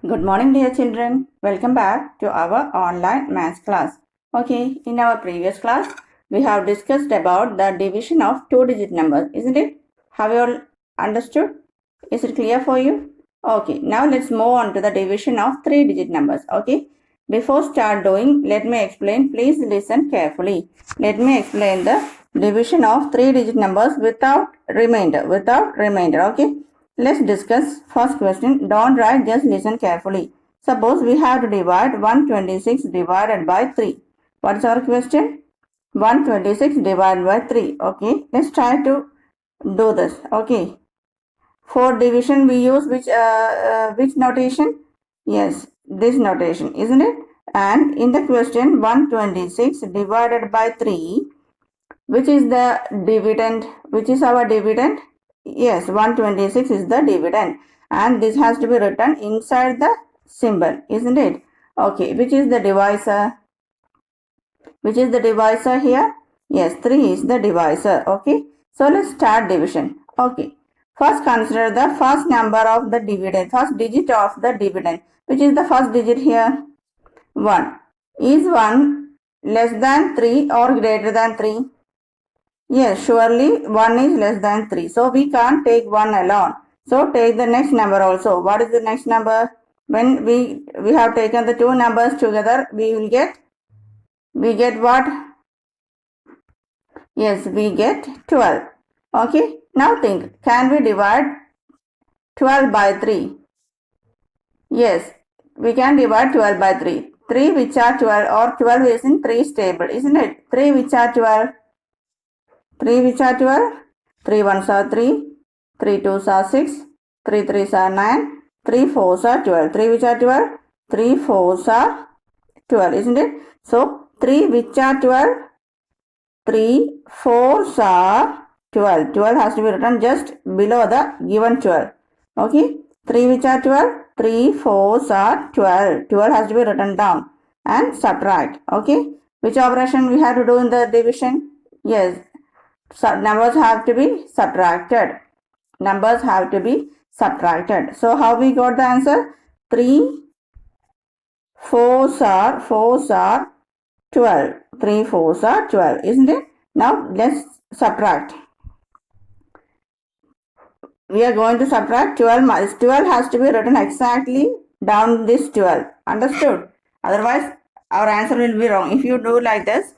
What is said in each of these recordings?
Good morning, dear children. Welcome back to our online maths class. Okay, in our previous class, we have discussed about the division of two-digit numbers, isn't it? Have you all understood? Is it clear for you? Okay, now let's move on to the division of three-digit numbers. Okay, before start doing, let me explain. Please listen carefully. Let me explain the division of three-digit numbers without remainder. Okay. Let's discuss first question. Don't write, just listen carefully. Suppose we have to divide 126 divided by 3. What is our question? 126 divided by 3. Okay, let's try to do this. Okay. For division we use which notation? Yes, this notation, isn't it? And in the question 126 divided by 3, which is the dividend? Which is our dividend? Yes, 126 is the dividend. And this has to be written inside the symbol, isn't it? Okay, which is the divisor? Which is the divisor here? Yes, 3 is the divisor. Okay, so let's start division. Okay, first consider the first number of the dividend, first digit of the dividend. Which is the first digit here? 1. Is 1 less than 3 or greater than 3? Yes, surely 1 is less than 3. So we can't take 1 alone. So take the next number also. What is the next number? When we have taken the two numbers together, we get what? Yes, we get 12. Okay, now think, can we divide 12 by 3? Yes, we can divide 12 by 3. 3 which are 12 or 12 is in 3 stable, isn't it? 3 which are 12. 3 which are 12? 3 ones are 3, 3 twos are 6, 3 threes are 9, 3 fours are 12. 3 which are 12? 3 fours are 12, isn't it? So 3 which are 12? 3 fours are 12. 12 has to be written just below the given 12. Okay? 3 which are 12? 3 fours are 12. 12 has to be written down and subtract. Okay? Which operation we have to do in the division? Yes. So numbers have to be subtracted. Numbers have to be subtracted. So how we got the answer? 3 fours are 12. 3 fours are 12, isn't it? Now let's subtract. We are going to subtract 12. 12 has to be written exactly down this 12. Understood? Otherwise our answer will be wrong. If you do like this,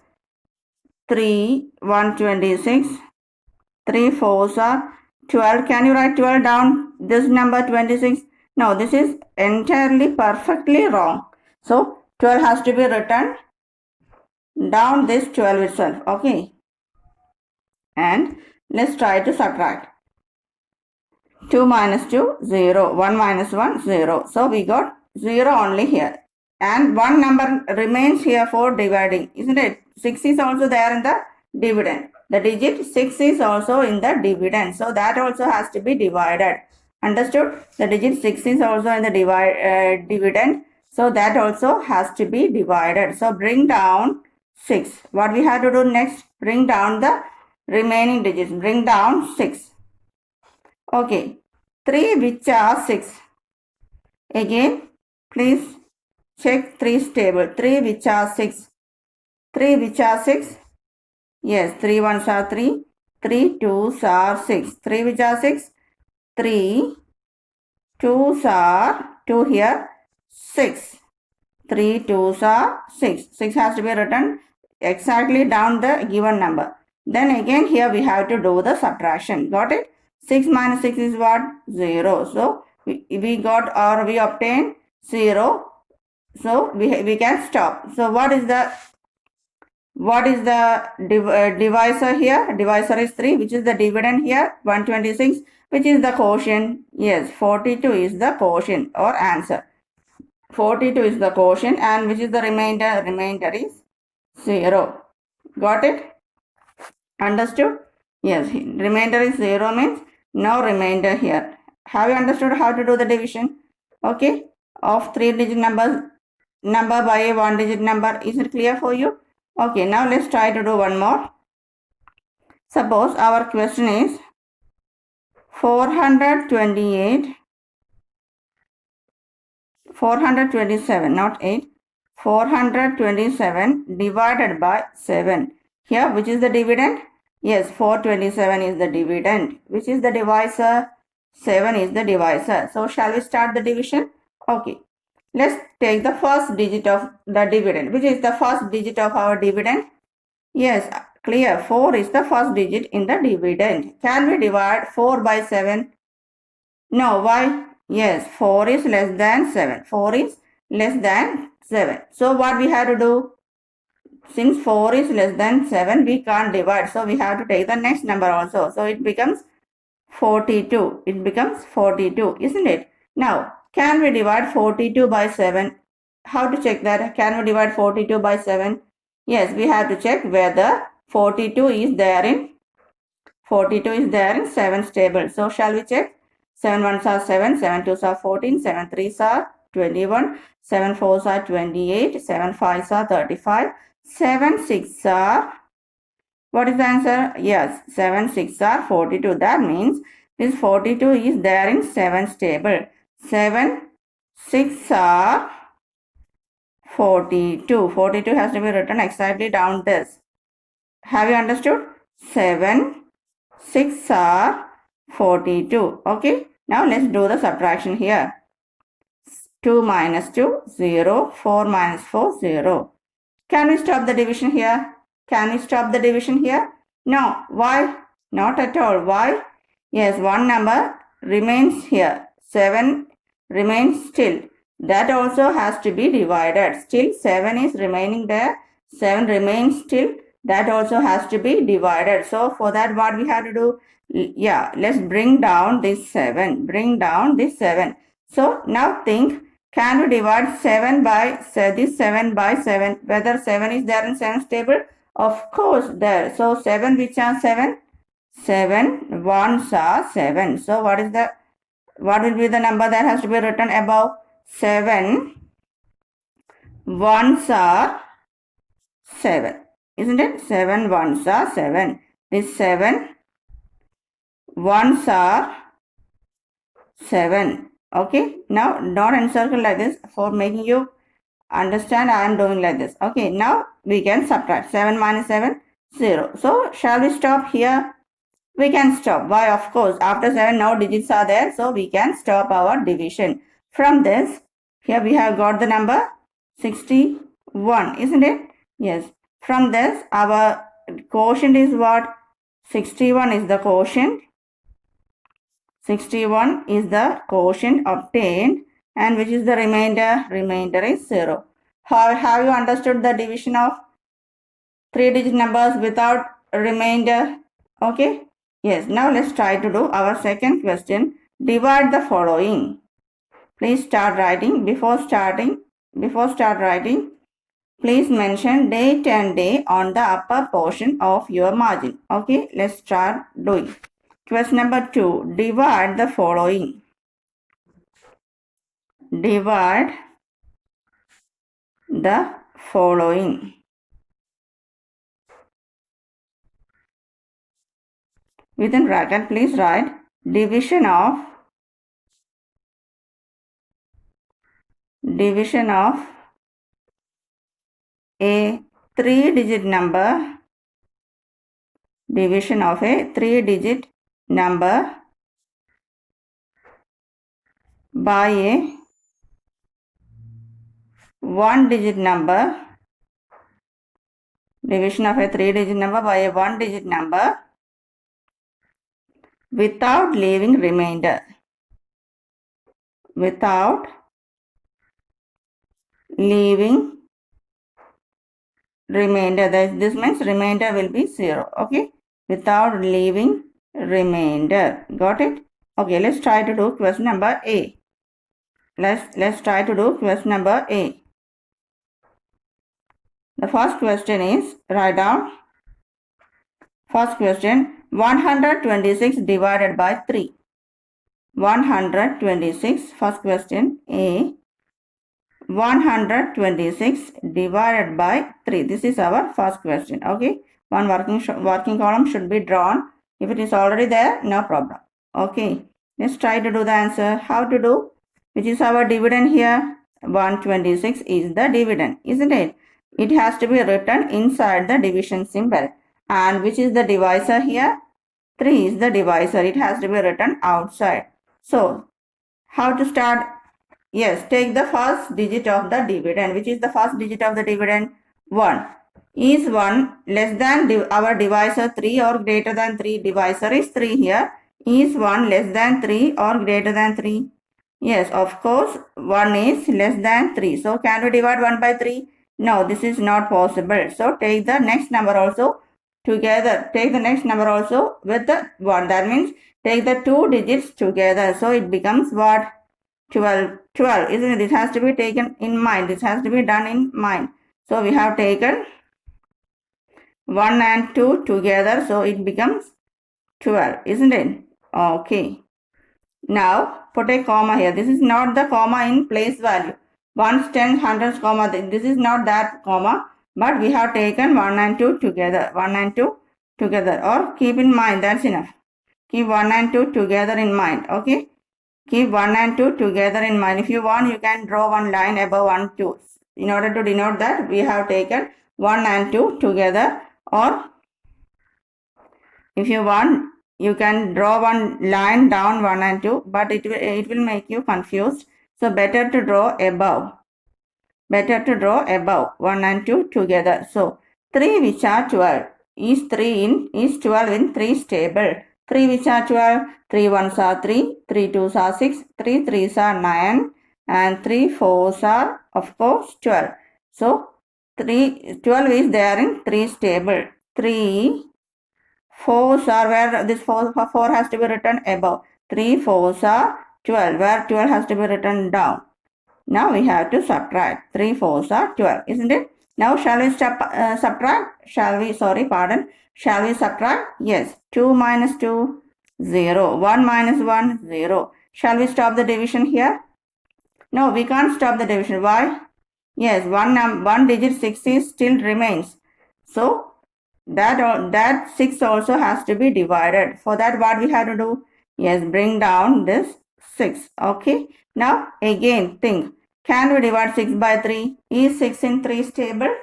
3 126, 3 fours are 12. Can you write 12 down this number 26? No, this is entirely perfectly wrong. So 12 has to be written down this 12 itself. Okay. And let's try to subtract. 2 minus 2, 0. 1 minus 1, 0. So we got 0 only here. And one number remains here for dividing. Isn't it? 6 is also there in the dividend. The digit 6 is also in the dividend. So that also has to be divided. Understood? The digit 6 is also in the dividend. So that also has to be divided. So bring down 6. What we have to do next? Bring down the remaining digits. Bring down 6. Okay. 3 which are 6. Again, please check 3's table. 3 which are 6. 3 which are 6. Yes, 3 ones are 3. 3 twos are 6. 3 which are 6. 3 twos are 2 here. 6. 3 twos are 6. 6 has to be written exactly down the given number. Then again here we have to do the subtraction. Got it? 6 minus 6 is what? 0. So we got or we obtained 0. So we can stop. So what is the divisor here? Divisor is 3, which is the dividend here, 126, which is the quotient. Yes, 42 is the quotient or answer. 42 is the quotient, and which is the remainder? Remainder is 0. Got it? Understood? Yes, remainder is 0 means no remainder here. Have you understood how to do the division? Okay, of 3-digit number by a 1-digit number. Is it clear for you? Okay, now let's try to do one more. Suppose our question is 428 427, not 8. 427 divided by 7. Here, which is the dividend? Yes, 427 is the dividend. Which is the divisor? 7 is the divisor. So, shall we start the division? Okay. Let's take the first digit of the dividend. Which is the first digit of our dividend? Yes, clear. 4 is the first digit in the dividend. Can we divide 4 by 7? No, why? Yes, 4 is less than 7. 4 is less than 7. So what we have to do? Since 4 is less than 7, we can't divide. So we have to take the next number also. So it becomes 42. It becomes 42, isn't it? Now, can we divide 42 by 7? How to check that? Can we divide 42 by 7? Yes, we have to check whether 42 is there in 7's table. So shall we check? 7 ones are 7, 7 twos are 14, 7 threes are 21, 7 fours are 28, 7 fives are 35, 7 six are, what is the answer? Yes, 7 6 are 42. That means this 42 is there in 7's table. 7 6 are 42. 42 has to be written exactly down this. Have you understood? 7 6 are 42. Okay. Now let's do the subtraction here. 2 minus 2, 0. 4 minus 4, 0. Can we stop the division here? Can we stop the division here? No. Why? Not at all. Why? Yes, one number remains here. 7 remains still. That also has to be divided. Still 7 is remaining there. 7 remains still. That also has to be divided. So for that, what we have to do? Yeah, let's bring down this 7. Bring down this 7. So now think, can we divide 7 by this 7 by 7? Whether 7 is there in 7's table? Of course there. So 7 which are 7? 7 ones are 7. So what will be the number that has to be written above? 7 ones are 7. Isn't it? 7 ones are 7. This 7 ones are 7. Okay. Now don't encircle like this. For making you understand, I am doing like this. Okay. Now we can subtract. 7 minus 7, 0. So shall we stop here? We can stop. Why? Of course, after 7 no digits are there. So we can stop our division. From this, here we have got the number 61. Isn't it? Yes. From this, our quotient is what? 61 is the quotient. 61 is the quotient obtained. And which is the remainder? Remainder is 0. Have you understood the division of 3-digit numbers without remainder? Okay. Yes. Now let's try to do our second question. Divide the following. Please start writing. Before start writing, please mention date and day on the upper portion of your margin. Okay, let's start doing. Question number 2. Divide the following. Divide the following. Within bracket, please write division of a 3-digit number. Division of a 3-digit number by a 1-digit number. Division of a 3-digit number by a 1-digit number without leaving remainder. Without leaving remainder. This means remainder will be 0. Okay. Without leaving remainder. Got it? Okay. Let's try to do question number A. Let's try to do question number A. The first question is, write down. First question, 126 divided by 3. 126, first question A. 126 divided by 3. This is our first question. Okay. One working column should be drawn. If it is already there, no problem. Okay. Let's try to do the answer. How to do? Which is our dividend here? 126 is the dividend, isn't it? It has to be written inside the division symbol. And which is the divisor here? 3 is the divisor. It has to be written outside. So, how to start? Yes, take the first digit of the dividend. Which is the first digit of the dividend? 1. Is 1 less than our divisor 3 or greater than 3? Divisor is 3 here. Is 1 less than 3 or greater than 3? Yes, of course, 1 is less than 3. So, can we divide 1 by 3? No, this is not possible. So, take the next number also together. Take the next number also with the 1. That means take the 2 digits together. So, it becomes what? 12. 12, isn't it? This has to be taken in mind. This has to be done in mind. So, we have taken 1 and 2 together. So, it becomes 12, isn't it? Okay. Now, put a comma here. This is not the comma in place value. Ones, tens, hundreds, comma. This is not that comma. But we have taken 1 and 2 together. 1 and 2 together. Or keep in mind. That's enough. Keep 1 and 2 together in mind. Okay. Keep 1 and 2 together in mind. If you want, you can draw one line above 1, 2. In order to denote that, we have taken 1 and 2 together. Or if you want, you can draw one line down 1 and 2, but it will make you confused. So better to draw above. Better to draw above 1 and 2 together. So 3 which are 12 is 12 in 3's table. 3 which are 12, 3 ones are 3, 3 twos are 6, 3 threes are 9, and 3 fours are of course 12. So 12 is there in 3's table. 3 fours are where this 4 has to be written above. 3 fours are 12, where 12 has to be written down. Now we have to subtract. 3 fours are 12, isn't it? Now shall we subtract? Shall we subtract? Yes. 2 minus 2, 0. 1 minus 1, 0. Shall we stop the division here? No, we can't stop the division. Why? Yes, one digit 6 is still remains. So that 6 also has to be divided. For that, what we have to do? Yes, bring down this 6. Okay. Now again think. Can we divide 6 by 3? Is 6 in 3's table?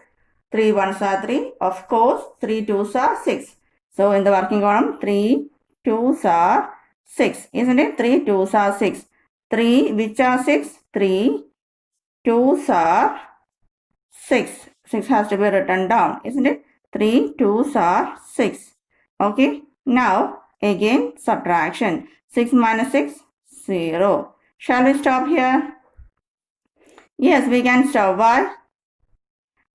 3 ones are 3. Of course, 3 twos are 6. So in the working column, 3 twos are 6. Isn't it? 3 twos are 6. 3 which are 6? 3 twos are 6. 6 has to be written down. Isn't it? 3 twos are 6. Okay. Now again subtraction. 6 minus 6, 0. Shall we stop here? Yes, we can stop. Why?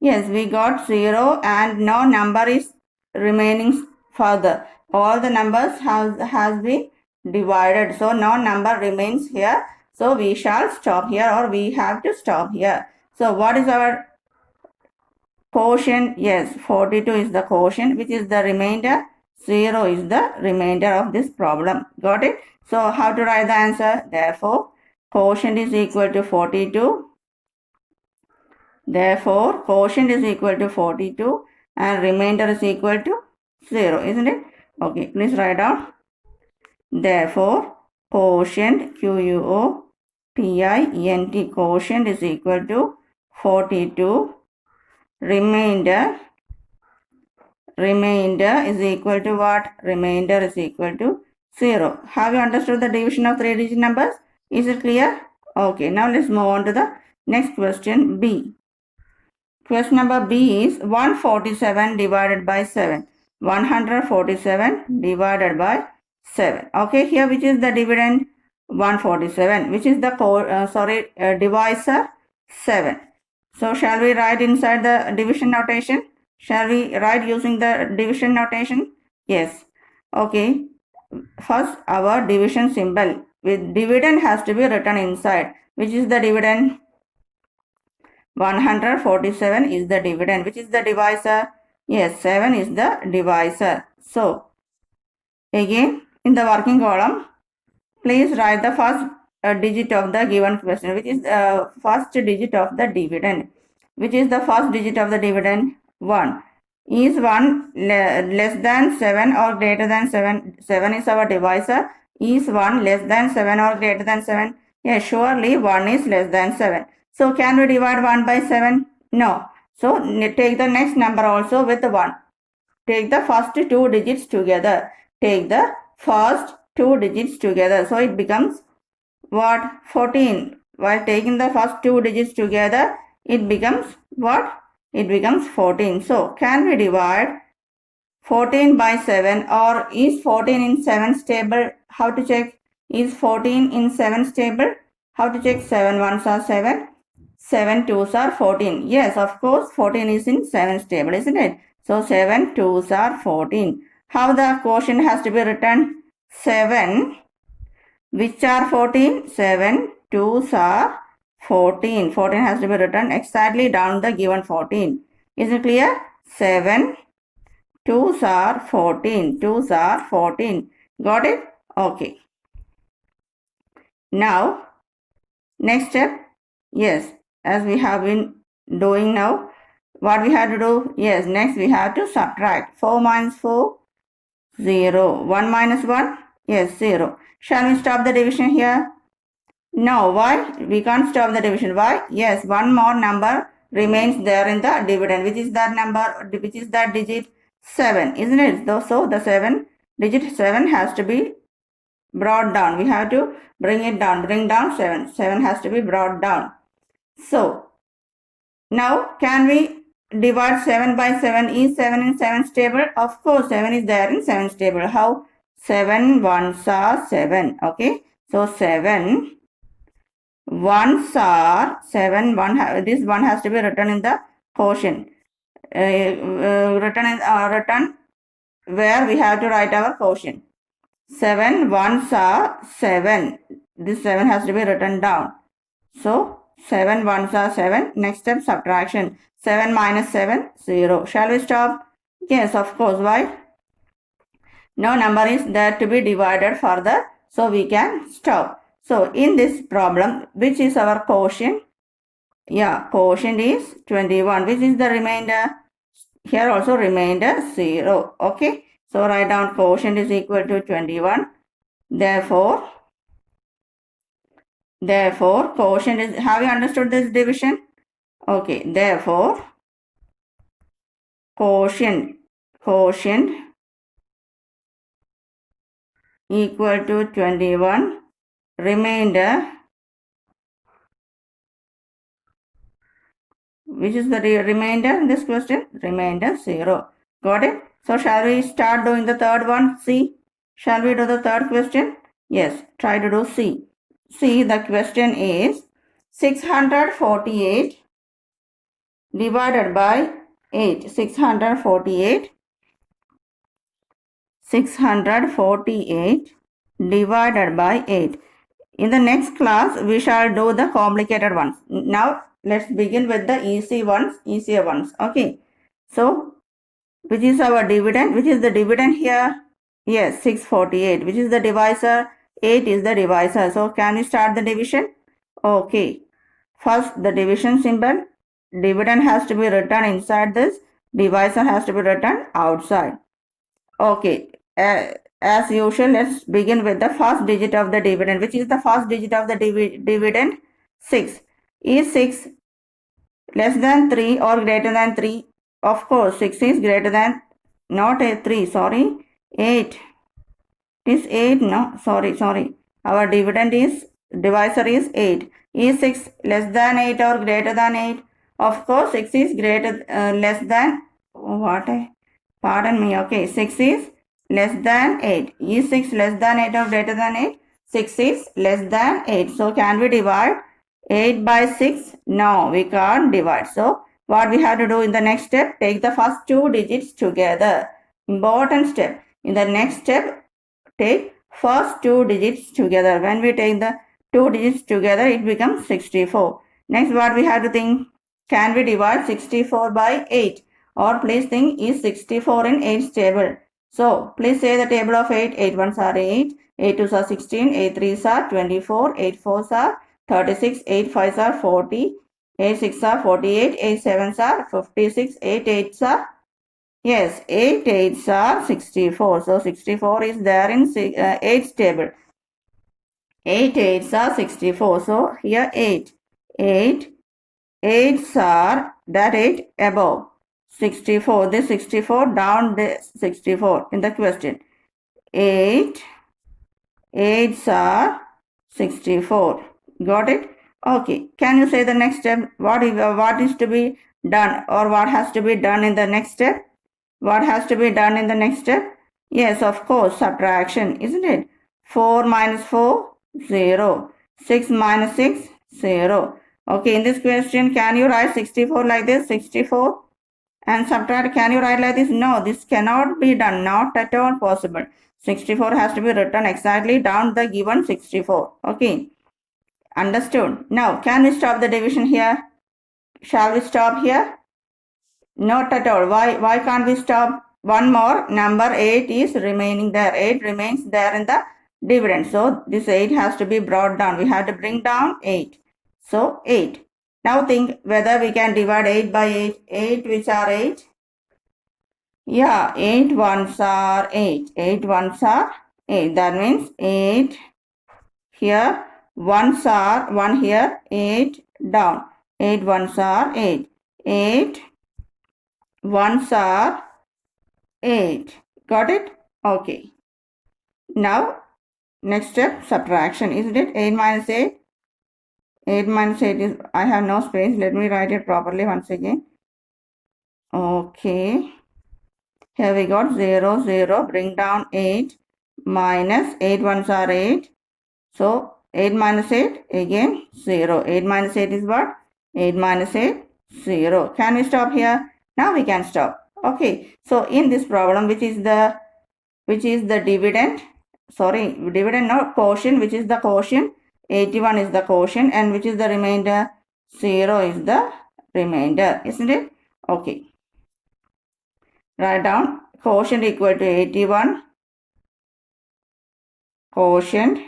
Yes, we got 0 and no number is remaining further. All the numbers has been divided. So no number remains here. So we shall stop here, or we have to stop here. So what is our quotient? Yes, 42 is the quotient, which is the remainder. 0 is the remainder of this problem. Got it? So how to write the answer? Therefore, quotient is equal to 42. Therefore, quotient is equal to 42 and remainder is equal to 0, isn't it? Okay, please write down. Therefore, quotient, Q-U-O-T-I-E-N-T, quotient is equal to 42. Remainder is equal to what? Remainder is equal to 0. Have you understood the division of 3-digit numbers? Is it clear? Okay, now let's move on to the next question, B. Question number B is 147 divided by 7. 147 divided by 7. Okay, here which is the dividend? 147. Which is the divisor? 7. So shall we write inside the division notation? Shall we write using the division notation? Yes. Okay. First, our division symbol with dividend has to be written inside. Which is the dividend? 147 is the dividend. Which is the divisor? Yes, 7 is the divisor. So, again, in the working column, please write the first digit of the given question, which is the first digit of the dividend. Which is the first digit of the dividend? 1. Is 1 less than 7 or greater than 7? 7 is our divisor. Is 1 less than 7 or greater than 7? Yes, surely 1 is less than 7. So can we divide 1 by 7? No. So take the next number also with 1. Take the first two digits together. Take the first two digits together. So it becomes what? 14. While taking the first two digits together, it becomes what? It becomes 14. So can we divide 14 by 7, or is 14 in 7 stable? How to check? Is 14 in 7 stable? How to check? 7 ones are 7. 7 twos are 14. Yes, of course, 14 is in 7 stable, isn't it? So 7 twos are 14. How the quotient has to be written? 7, which are 14? 7 twos are 14. 14 has to be written exactly down the given 14. Is it clear? 7 twos are 14. Twos are 14. Got it? Okay. Now, next step. Yes, as we have been doing now, what we have to do? Yes, next we have to subtract. 4 minus 4, 0. 1 minus 1, yes, 0. Shall we stop the division here? No, why? We can't stop the division. Why? Yes, one more number remains there in the dividend. Which is that number? Which is that digit? 7, isn't it? So the digit 7 has to be brought down. We have to bring it down. Bring down 7. 7 has to be brought down. So, now can we divide 7 by 7? Is 7 in 7 stable? Of course, 7 is there in 7 stable. How? 7 ones are 7. Okay. So, 7 ones are 7. This 1 has to be written in the quotient. Written where we have to write our quotient. 7 ones are 7. This 7 has to be written down. So 7 ones are 7. Next step, subtraction. 7 minus 7, 0. Shall we stop? Yes, of course. Why? No number is there to be divided further. So we can stop. So in this problem, which is our quotient? Yeah, quotient is 21. Which is the remainder? Here also remainder 0. Okay. So write down quotient is equal to 21. Therefore, quotient is, have you understood this division? Okay, therefore, quotient equal to 21, remainder, which is the remainder in this question? Remainder 0. Got it? So shall we start doing the third one? C. Shall we do the third question? Yes, try to do C. See, the question is 648 divided by 8. 648 divided by 8. In the next class, we shall do the complicated ones. Now, let's begin with the easier ones. Okay. So, which is our dividend? Which is the dividend here? Yes, 648. Which is the divisor? 8 is the divisor. So, can we start the division? Okay. First, the division symbol. Dividend has to be written inside this. Divisor has to be written outside. Okay. As usual, let's begin with the first digit of the dividend. Which is the first digit of the dividend? 6. Is 6 less than 3 or greater than 3? Of course, 6 is greater than, not 3, sorry, 8. It is 8, no, sorry. Our divisor is 8. Is 6 less than 8 or greater than 8? Of course, 6 is less than, pardon me, okay, 6 is less than 8. Is 6 less than 8 or greater than 8? 6 is less than 8. So, can we divide 8 by 6? No, we can't divide. So, what we have to do in the next step? Take the first two digits together. Important step. In the next step, take first two digits together. When we take the two digits together, it becomes 64. Next, what we have to think? Can we divide 64 by 8? Or please think, is 64 in 8 stable? So, please say the table of 8. 8 ones are 8. 8 twos are 16. 8 threes are 24. 8 fours are 36. 8 fives are 40. 8 sixes are 48. 8 sevens are 56. 8 eights are, yes, 8 eights are 64. So, 64 is there in 8 stable. 8 eights are 64. So, here 8. 8 8s are that 8 above 64. This 64 down this 64 in the question. 8 8s are 64. Got it? Okay. Can you say the next step? What is to be done, or what has to be done in the next step? What has to be done in the next step? Yes, of course, subtraction, isn't it? 4 minus 4, 0. 6 minus 6, 0. Okay, in this question, can you write 64 like this? 64 and subtract. Can you write like this? No, this cannot be done. Not at all possible. 64 has to be written exactly down the given 64. Okay, understood. Now, can we stop the division here? Shall we stop here? Not at all. Why can't we stop? One more number 8 is remaining there. 8 remains there in the dividend. So this 8 has to be brought down. We have to bring down 8. So 8. Now think whether we can divide 8 by 8. 8 which are 8? Yeah, 8 ones are 8. 8 ones are 8. That means 8 here. Ones are 1 here. 8 down. 8 ones are 8. 8 ones are 8. Got it? Okay. Now, next step, subtraction. Isn't it? 8 minus 8. 8 minus 8 is, I have no space. Let me write it properly once again. Okay. Here we got 0, 0. Bring down 8. Minus 8 ones are 8. So, 8 minus 8, again 0. 8 minus 8 is what? 8 minus 8, 0. Can we stop here? Now we can stop. Okay. So, in this problem, which is the dividend, sorry, dividend, not quotient, which is the quotient, 81 is the quotient, and which is the remainder, 0 is the remainder, isn't it? Okay. Write down quotient equal to 81, quotient.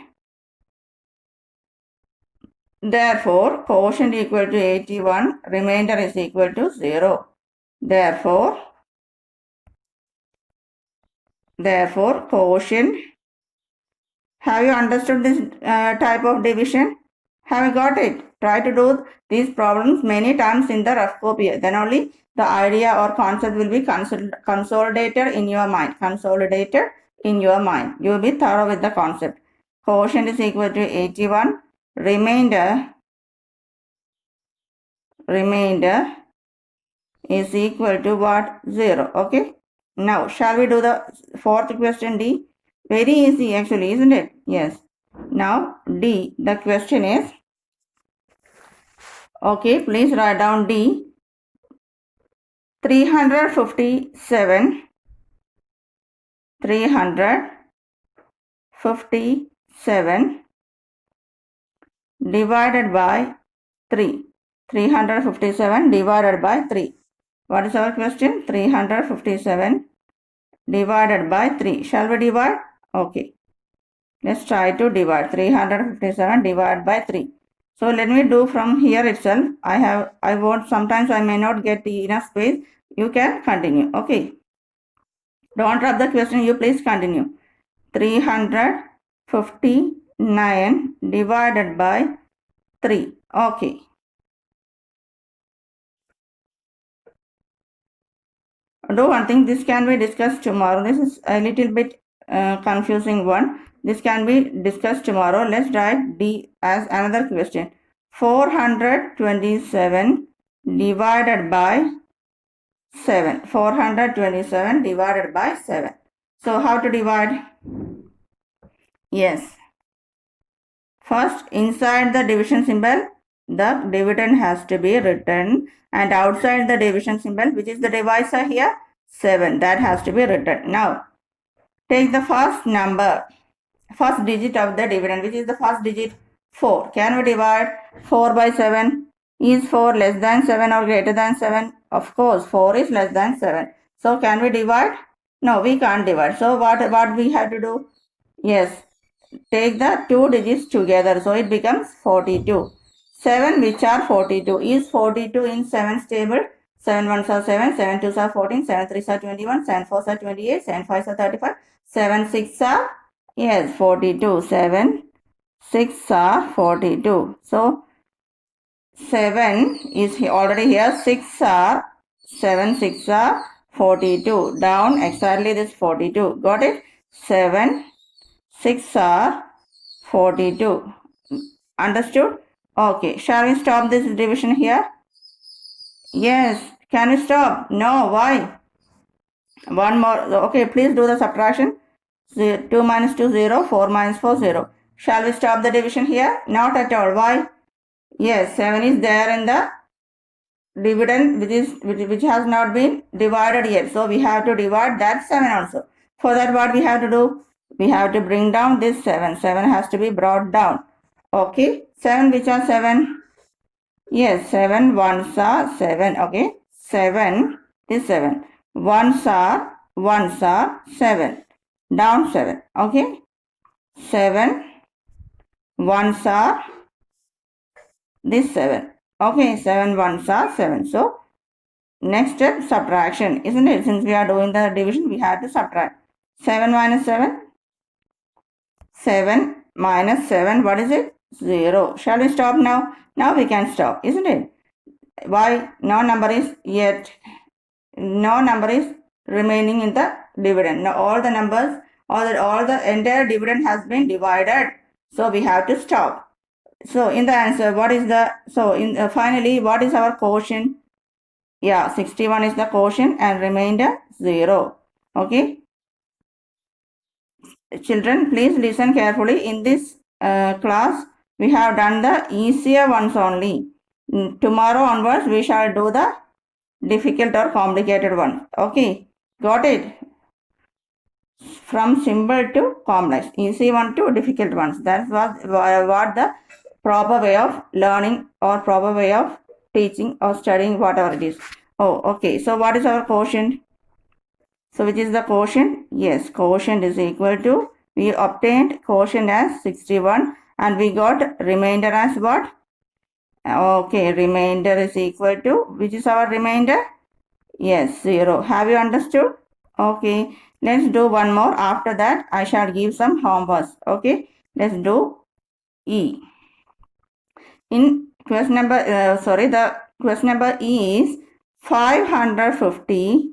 Therefore, quotient equal to 81, remainder is equal to 0. Therefore, quotient. Have you understood this type of division? Have you got it? Try to do these problems many times in the rough copy. Then only the idea or concept will be consolidated in your mind. Consolidated in your mind. You will be thorough with the concept. Quotient is equal to 81. Remainder is equal to what? 0. Okay. Now, shall we do the fourth question D? Very easy actually, isn't it? Yes. Now, D, the question is, okay, please write down D. 357 divided by 3. 357 divided by 3. What is our question? 357 divided by 3. Shall we divide? Okay. Let's try to divide. 357 divided by 3. So let me do from here itself. Sometimes I may not get enough space. You can continue. Okay. Don't drop the question. You please continue. 359 divided by 3. Okay. Do one thing. This can be discussed tomorrow. This is a little bit confusing one. This can be discussed tomorrow. Let's write D as another question. 427 divided by 7. 427 divided by 7. So how to divide? Yes. First, inside the division symbol, the dividend has to be written, and outside the division symbol, which is the divisor here, 7, that has to be written. Now, take the first number, first digit of the dividend, which is the first digit, 4. Can we divide 4 by 7? Is 4 less than 7 or greater than 7? Of course, 4 is less than 7. So, can we divide? No, we can't divide. So, what we have to do? Yes, take the two digits together. So, it becomes 42. 7 which are 42. Is 42 in 7's table? 7 ones are 7, 7 twos are 14, 7 threes are 21, 7 fours are 28, 7 fives are 35, 7 6 are, yes, 42. 7 6 are 42. So, 7 is already here. 6 are 7 6 are 42. Down exactly this 42. Got it? 7 6 are 42. Understood? Okay. Shall we stop this division here? Yes. Can we stop? No. Why? One more. Okay. Please do the subtraction. 2 minus 2 0. 4 minus 4 0. Shall we stop the division here? Not at all. Why? Yes. 7 is there in the dividend which has not been divided yet, so we have to divide that 7 also. For that, what we have to do? We have to bring down this 7 has to be brought down. Okay, 7, which are 7? Yes, 7 ones are 7. Okay, 7 is 7 ones are 7, down 7. Okay, 7 ones are this 7. Okay, 7 ones are 7. So next step, subtraction, isn't it? Since we are doing the division, we have to subtract. 7 minus 7. 7 minus 7, what is it? 0. Shall we stop now? Now we can stop, isn't it? Why? No number is yet. No number is remaining in the dividend. Now all the numbers, all the entire dividend has been divided. So we have to stop. So in the answer, what is the, so in finally, what is our quotient? Yeah, 61 is the quotient and remainder 0. Okay. Children, please listen carefully. In this class, we have done the easier ones only. Tomorrow onwards, we shall do the difficult or complicated one. Okay. Got it? From simple to complex. Easy one to difficult ones. That's what the proper way of learning or proper way of teaching or studying, whatever it is. Oh, okay. So what is our quotient? So which is the quotient? Yes, quotient is equal to, we obtained quotient as 61 and we got remainder as what? Okay, remainder is equal to, which is our remainder? Yes, 0. Have you understood? Okay, let's do one more. After that, I shall give some homeworks. Okay, let's do E. In question number, the question number E is 550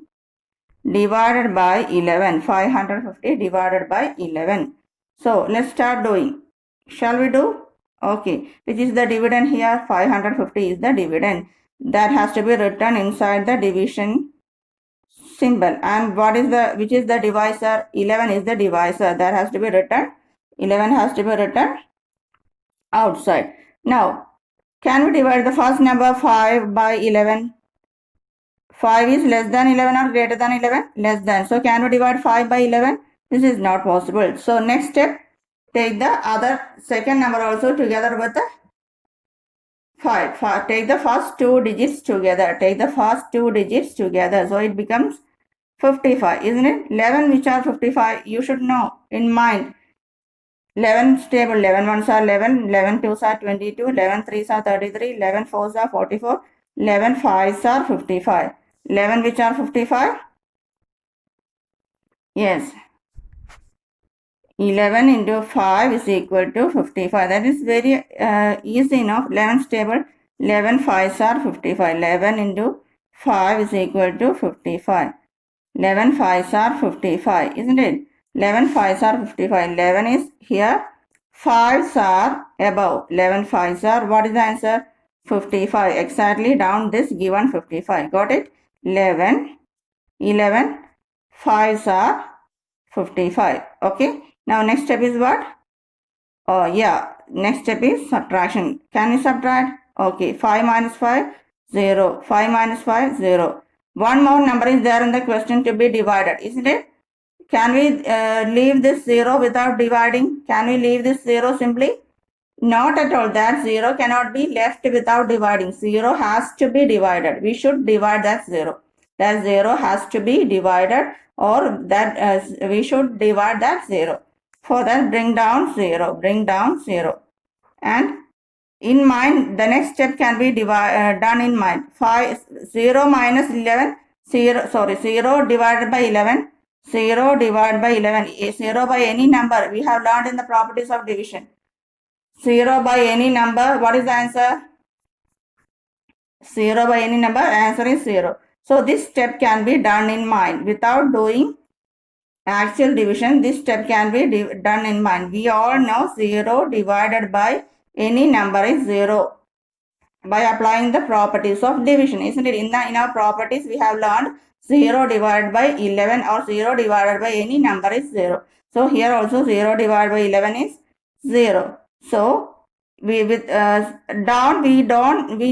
divided by 11. 550 divided by 11. So let's start doing. Shall we do? Okay. Which is the dividend here? 550 is the dividend. That has to be written inside the division symbol. And which is the divisor? 11 is the divisor. That has to be written. 11 has to be written outside. Now, can we divide the first number 5 by 11? 5 is less than 11 or greater than 11? Less than. So can we divide 5 by 11? This is not possible. So next step, take the other second number also together with the 5. Take the first two digits together. Take the first two digits together. So it becomes 55, isn't it? 11 which are 55, you should know in mind. 11 stable, 11 ones are 11, 11 twos are 22, 11 threes are 33, 11 fours are 44, 11 fives are 55. 11 which are 55? Yes. 11 into 5 is equal to 55. That is very easy enough. 11 stable. 11 fives are 55. 11 into 5 is equal to 55. 11 fives are 55, isn't it? 11 fives are 55. 11 is here. 5s are above. 11 fives are, what is the answer? 55. Exactly down this given 55. Got it? 11 fives are 55. Okay. Now next step is what? Oh yeah. Next step is subtraction. Can we subtract? Okay. 5 minus 5, 0. 5 minus 5, 0. One more number is there in the question to be divided, isn't it? Can we leave this 0 without dividing? Can we leave this 0 simply? Not at all. That 0 cannot be left without dividing. 0 has to be divided. We should divide that 0. That 0 has to be divided, or that we should divide that 0. For that, bring down 0. Bring down 0. And in mind, the next step can be done in mind. 0 minus 11, 0 divided by 11, 0 divided by 11, 0 by any number. We have learned in the properties of division. 0 by any number, what is the answer? 0 by any number, answer is 0. So this step can be done in mind without doing actual division. This step can be done in mind. We all know 0 divided by any number is 0 by applying the properties of division, isn't it? In our properties we have learned 0 divided by 11 or 0 divided by any number is 0. So here also 0 divided by 11 is 0. So we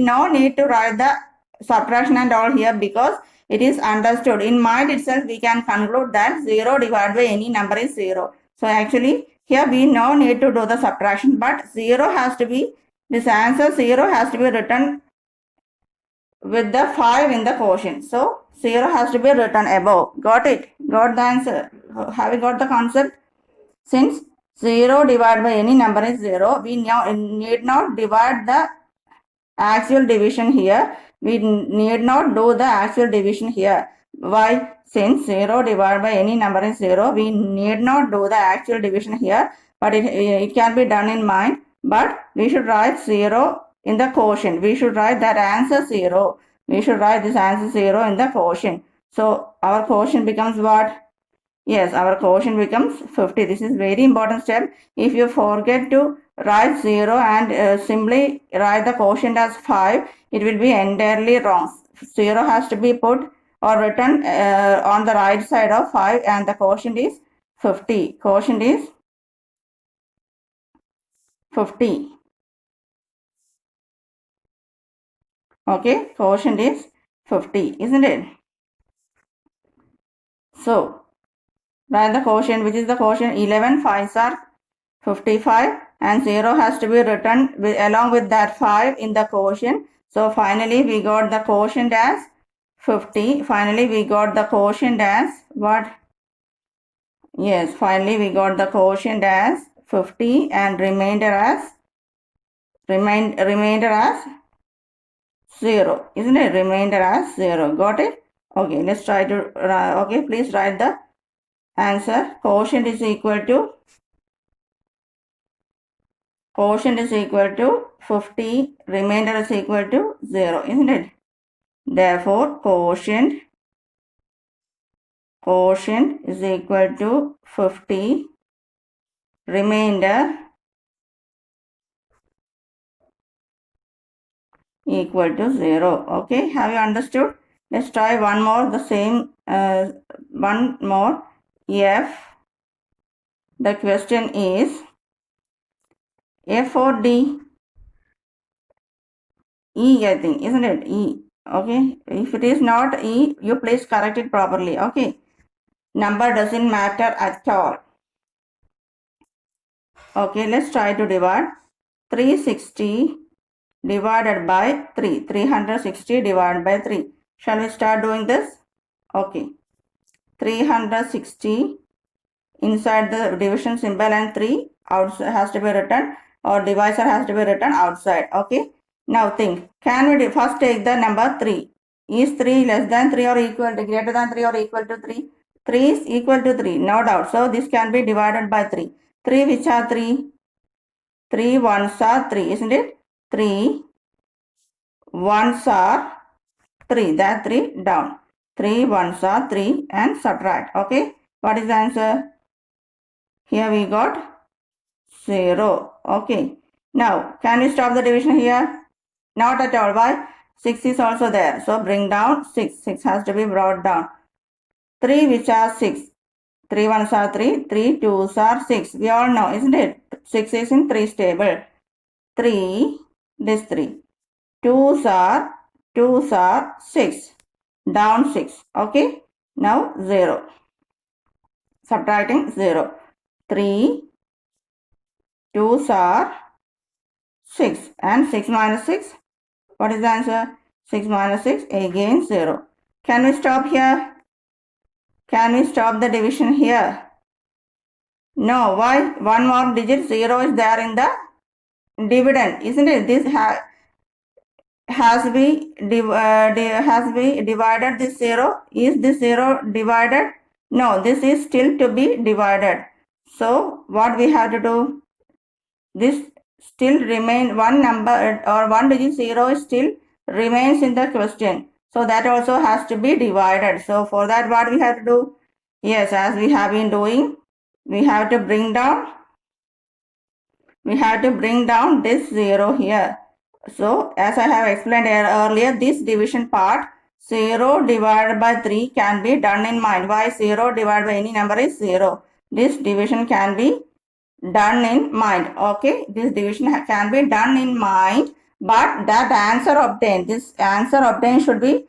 no need to write the subtraction and all here, because it is understood. In mind itself we can conclude that 0 divided by any number is 0. So actually here we no need to do the subtraction, but 0 has to be, this answer 0 has to be written with the 5 in the quotient. So 0 has to be written above. Got it? Got the answer? Have you got the concept? Since 0 divided by any number is 0, we now need not divide the actual division here. We need not do the actual division here. Why? Since 0 divided by any number is 0, we need not do the actual division here, but it can be done in mind. But we should write 0 in the quotient. We should write that answer 0. We should write this answer 0 in the quotient. So our quotient becomes what? Yes, our quotient becomes 50. This is very important step. If you forget to write 0 and simply write the quotient as 5, it will be entirely wrong. 0 has to be put or written on the right side of 5, and the quotient is 50. Quotient is 50. Okay, quotient is 50, isn't it? So write the quotient, which is the quotient 11 5s are 55, and 0 has to be written along with that 5 in the quotient. So finally we got the quotient as 50. Finally we got the quotient as what? Yes, finally we got the quotient as 50 and remainder as 0, isn't it? Remainder as 0. Got it? Okay, let's try to okay, please write the answer. Quotient is equal to 50, remainder is equal to 0, isn't it? Therefore, quotient is equal to 50, remainder equal to 0. Okay, have you understood? Let's try one more, the same, one more. F, the question is F or D? E, I think, isn't it? E. Okay, if it is not E, you please correct it properly. Okay, number doesn't matter at all. Okay, let's try to divide 360 divided by 3. 360 divided by 3. Shall we start doing this? Okay. 360 inside the division symbol and 3 outside has to be written, or divisor has to be written outside. Okay. Now think, can we first take the number 3? Is 3 less than 3 or equal to, greater than 3 or equal to 3? 3 is equal to 3, no doubt. So this can be divided by 3. 3 which are 3? 3 ones are 3, isn't it? 3 ones are 3. That 3 down. 3 ones are 3 and subtract. Okay. What is the answer? Here we got 0. Okay. Now, can we stop the division here? Not at all. Why? 6 is also there. So bring down 6. 6 has to be brought down. 3 which are 6. 3 ones are 3. 3 twos are 6. We all know, isn't it? 6 is in 3's table. 3, this 3. 2s are 6. Down 6. Okay. Now 0. Subtracting 0. 3, 2s are 6. And 6 minus 6. What is the answer? 6 minus 6, again 0. Can we stop here? Can we stop the division here? No. Why? One more digit 0 is there in the dividend, isn't it? This has we divided this 0? Is this 0 divided? No, this is still to be divided. So what we have to do? This still remain one number or one digit 0 is still remains in the question. So that also has to be divided. So for that, what we have to do? Yes, as we have been doing, we have to bring down this 0 here. So as I have explained earlier, this division part 0 divided by 3 can be done in mind. Why 0 divided by any number is 0? This division can be done in mind. Okay, this division can be done in mind, but that answer obtained, this answer obtained should be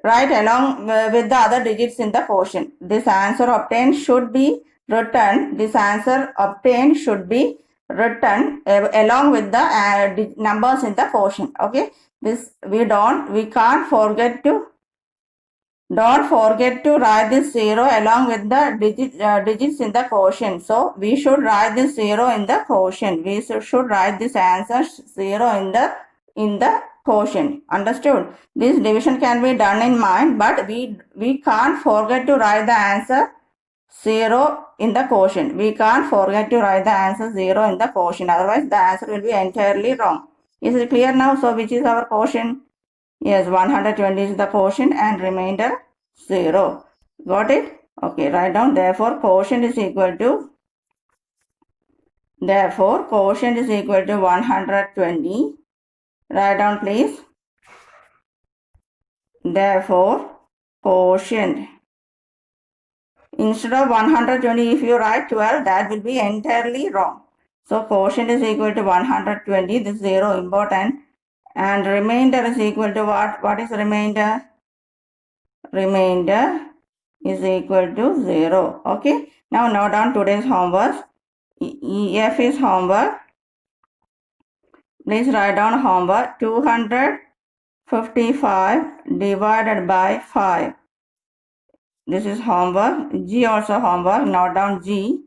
right along with the other digits in the quotient. This answer obtained should be written. This answer obtained should be written along with the numbers in the quotient. Okay, this we can't forget to. Don't forget to write this 0 along with the digits in the quotient. So we should write this 0 in the quotient. We should write this answer 0 in the quotient. Understood? This division can be done in mind, but we can't forget to write the answer 0 in the quotient. We can't forget to write the answer 0 in the quotient. Otherwise, the answer will be entirely wrong. Is it clear now? So which is our quotient? Yes, 120 is the quotient and remainder 0. Got it? Okay, write down. Therefore, quotient is equal to 120. Write down, please. Therefore, quotient. Instead of 120, if you write 12, that will be entirely wrong. So, quotient is equal to 120. This 0 important. And remainder is equal to what? What is remainder? Remainder is equal to 0. Okay. Now note down today's homework. EF is homework. Please write down homework. 255 divided by 5. This is homework. G also homework. Note down G.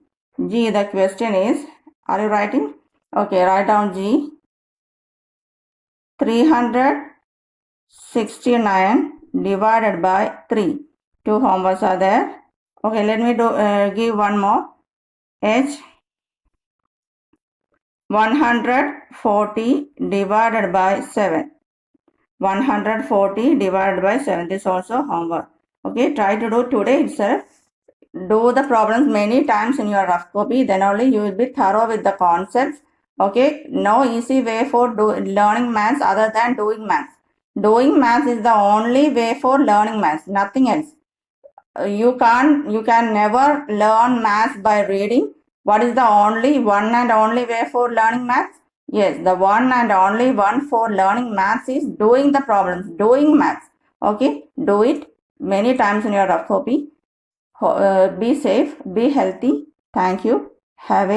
G, the question is, are you writing? Okay, write down G. 369 divided by 3. 2 homeworks are there. Okay, let me give one more. H. 140 divided by 7. 140 divided by 7. This is also homework. Okay, try to do today itself. Do the problems many times in your rough copy. Then only you will be thorough with the concepts. Okay, no easy way for learning maths other than doing maths. Doing maths is the only way for learning maths. Nothing else. You can never learn maths by reading. What is the one and only way for learning maths? Yes, the one and only one for learning maths is doing the problems, doing maths. Okay, do it many times in your rough copy. Be safe, be healthy. Thank you. Have a